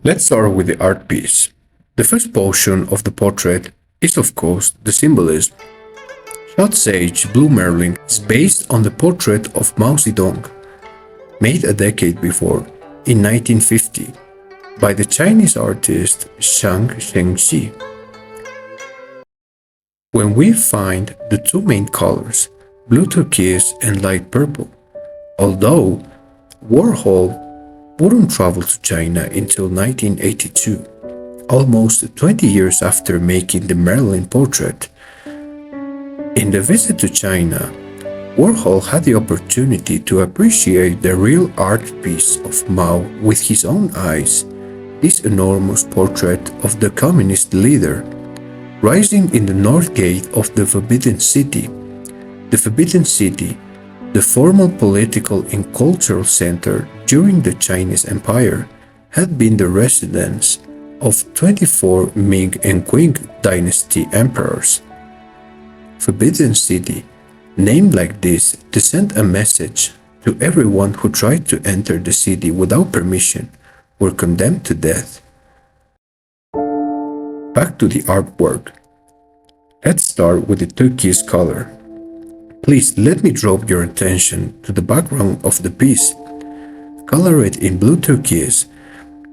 Let's start with the art piece. The first portion of the portrait is, of course, the symbolism. Shot Sage Blue Merlin is based on the portrait of Mao Zedong, made a decade before, in 1950, by the Chinese artist Zhang Shengxi. When we find the two main colors, blue turquoise and light purple, although Warhol wouldn't travel to China until 1982, almost 20 years after making the Merlin portrait. In the visit to China, Warhol had the opportunity to appreciate the real art piece of Mao with his own eyes, this enormous portrait of the communist leader, rising in the north gate of the Forbidden City. The Forbidden City, the formal political and cultural center during the Chinese Empire, had been the residence of 24 Ming and Qing dynasty emperors. Forbidden City, named like this to send a message to everyone who tried to enter the city without permission, were condemned to death. Back to the artwork. Let's start with the turquoise color. Please let me draw your attention to the background of the piece. Color it in blue turquoise,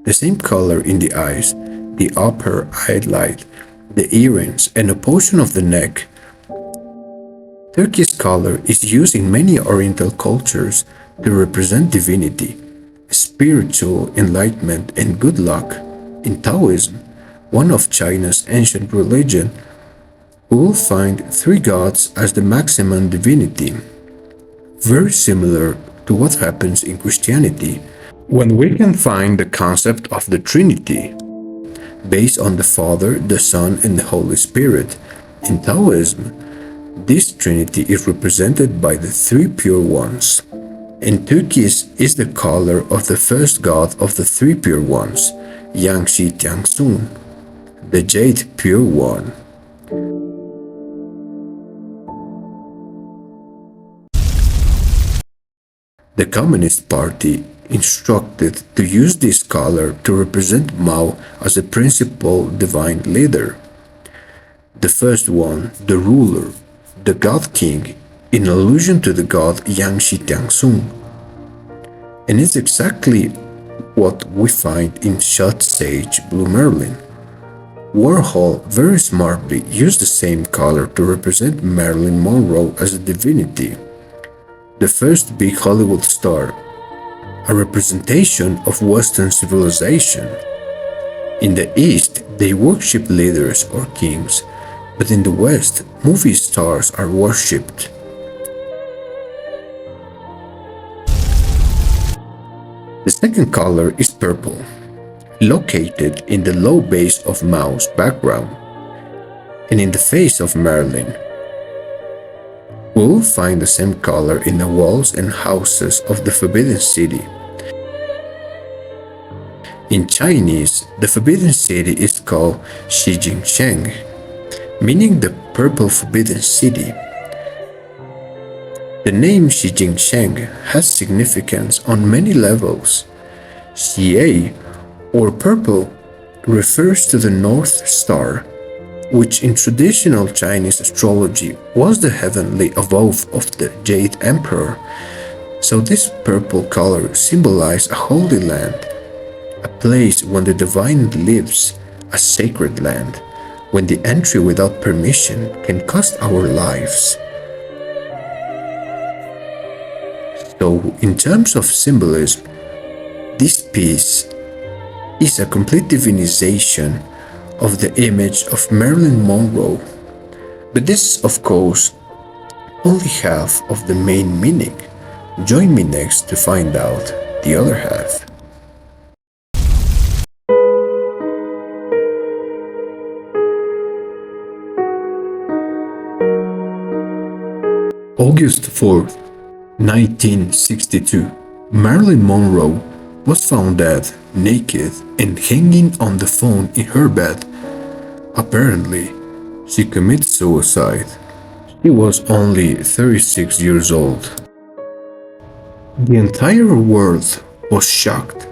the same color in the eyes, the upper eyelid, the earrings, and a portion of the neck. Turquoise color is used in many Oriental cultures to represent divinity, spiritual enlightenment, and good luck. In Taoism, one of China's ancient religion, we will find three gods as the maximum divinity, very similar to what happens in Christianity, when we can find the concept of the Trinity, based on the Father, the Son, and the Holy Spirit. In Taoism, this Trinity is represented by the three pure ones, and turquoise is the color of the first god of the three pure ones, Yangshi Tiangsun, the jade pure one. The Communist Party instructed to use this color to represent Mao as a principal divine leader. The first one, the ruler, the God King, in allusion to the god Yangshi Tiangsun. And it's exactly what we find in Shot Sage Blue Merlin. Warhol very smartly used the same color to represent Marilyn Monroe as a divinity, the first big Hollywood star, a representation of Western civilization. In the East, they worship leaders or kings, but in the West, movie stars are worshipped. The second color is purple, located in the low base of Mao's background, and in the face of Marilyn. We will find the same color in the walls and houses of the Forbidden City. In Chinese, the Forbidden City is called Shijingsheng, meaning the Purple Forbidden City. The name Shijingsheng has significance on many levels. Xie, or purple, refers to the North Star, which in traditional Chinese astrology was the heavenly abode of the Jade Emperor. So this purple color symbolizes a holy land, a place when the divine lives, a sacred land, when the entry without permission can cost our lives. So in terms of symbolism, this piece is a complete divinization of the image of Marilyn Monroe. But this is, of course, only half of the main meaning. Join me next to find out the other half. August 4th, 1962, Marilyn Monroe was found dead, naked, and hanging on the phone in her bed. Apparently, she committed suicide. She was only 36 years old. The entire world was shocked,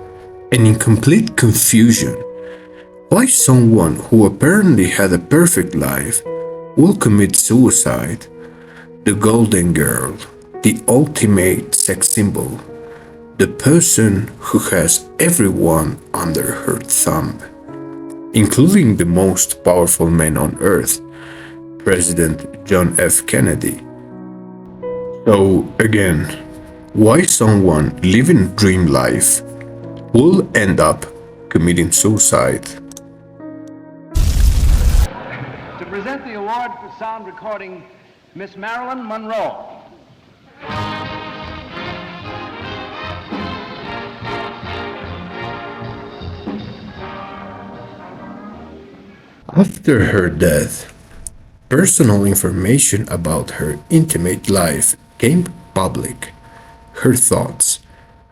and in complete confusion. Why someone who apparently had a perfect life will commit suicide? The Golden Girl, the ultimate sex symbol, the person who has everyone under her thumb, including the most powerful man on earth, President John F. Kennedy. So, again, why someone living a dream life will end up committing suicide? To present the award for sound recording, Miss Marilyn Monroe. After her death, personal information about her intimate life came public. Her thoughts,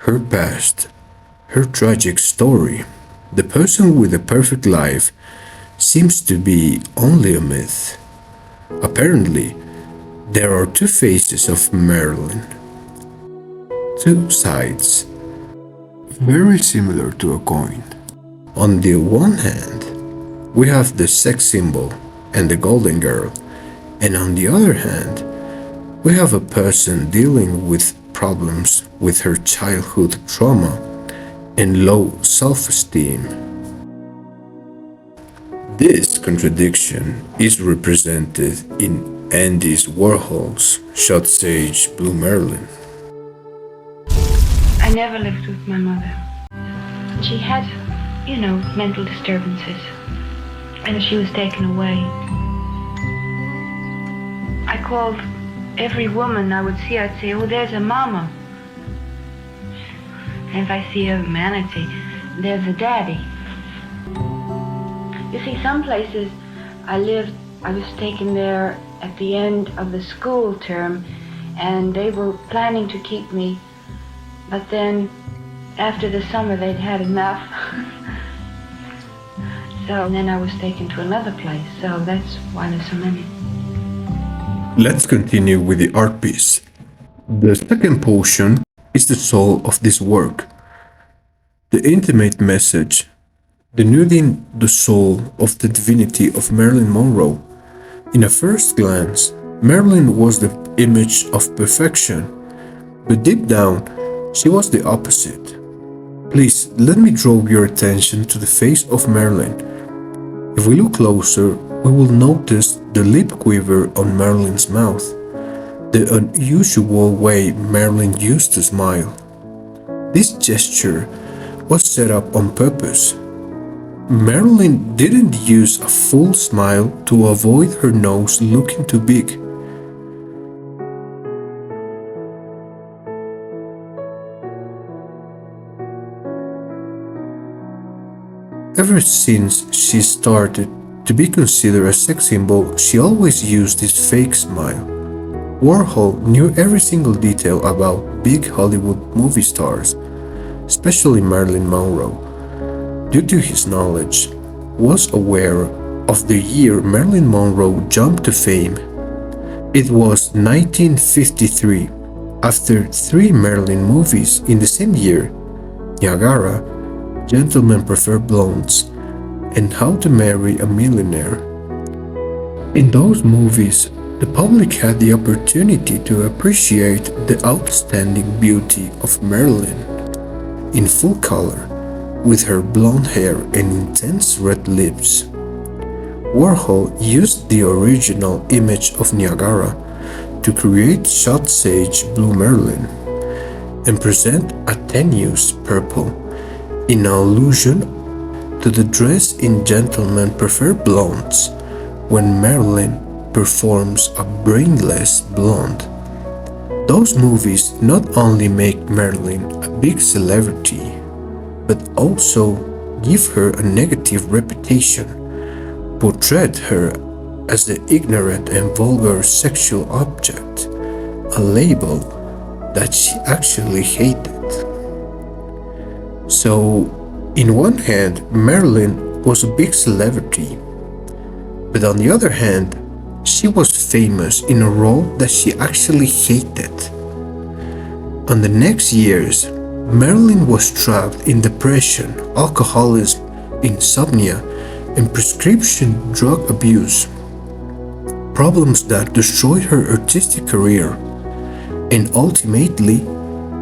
her past, her tragic story. The person with a perfect life seems to be only a myth. Apparently, there are two faces of Marilyn, two sides, very similar to a coin. On the one hand, we have the sex symbol and the Golden Girl, and on the other hand, we have a person dealing with problems with her childhood trauma and low self-esteem. This contradiction is represented in Andy Warhol's Shot Sage Blue Marilyn. I never lived with my mother. She had, mental disturbances, and she was taken away. I called every woman I would see, I'd say, oh, there's a mama. And if I see a man, I'd say, there's a daddy. You see, some places I lived, I was taken there at the end of the school term, and they were planning to keep me, but then after the summer they'd had enough. So then I was taken to another place, so that's why there's so many. Let's continue with the art piece. The second portion is the soul of this work. The intimate message, denuding the soul of the divinity of Marilyn Monroe. In a first glance, Marilyn was the image of perfection, but deep down, she was the opposite. Please let me draw your attention to the face of Marilyn. If we look closer, we will notice the lip quiver on Marilyn's mouth, the unusual way Marilyn used to smile. This gesture was set up on purpose. Marilyn didn't use a full smile to avoid her nose looking too big. Ever since she started to be considered a sex symbol, she always used this fake smile. Warhol knew every single detail about big Hollywood movie stars, especially Marilyn Monroe. Due to his knowledge, was aware of the year Marilyn Monroe jumped to fame. It was 1953, after 3 Marilyn movies in the same year: Niagara, Gentlemen Prefer Blondes, and How to Marry a Millionaire. In those movies, the public had the opportunity to appreciate the outstanding beauty of Marilyn in full color, with her blonde hair and intense red lips. Warhol used the original image of Niagara to create Shot Sage Blue Marilyn and present a tenuous purple in allusion to the dress in Gentlemen Prefer Blondes when Marilyn performs a brainless blonde. Those movies not only make Marilyn a big celebrity, but also give her a negative reputation, portrayed her as the ignorant and vulgar sexual object, a label that she actually hated. So, in one hand, Marilyn was a big celebrity, but on the other hand, she was famous in a role that she actually hated. On the next years, Marilyn was trapped in depression, alcoholism, insomnia, and prescription drug abuse, problems that destroyed her artistic career and ultimately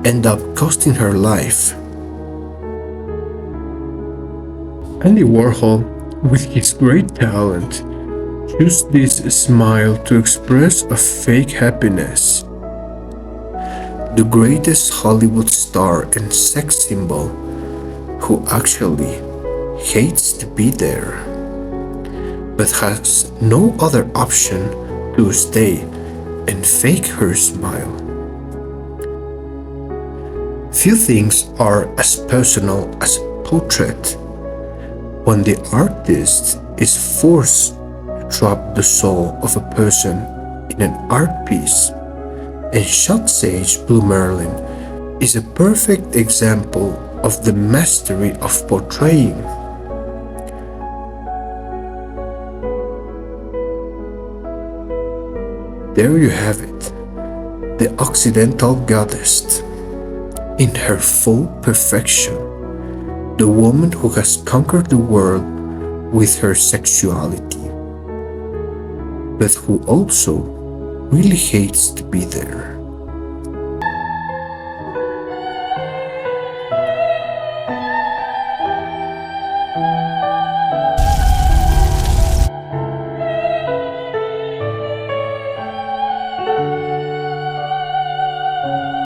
end up costing her life. Andy Warhol, with his great talent, used this smile to express a fake happiness. The greatest Hollywood star and sex symbol who actually hates to be there, but has no other option to stay and fake her smile. Few things are as personal as a portrait. When the artist is forced to trap the soul of a person in an art piece, and Shot Sage Blue Marilyn is a perfect example of the mastery of portraying. There you have it, the Occidental goddess, in her full perfection, the woman who has conquered the world with her sexuality, but who also really hates to be there.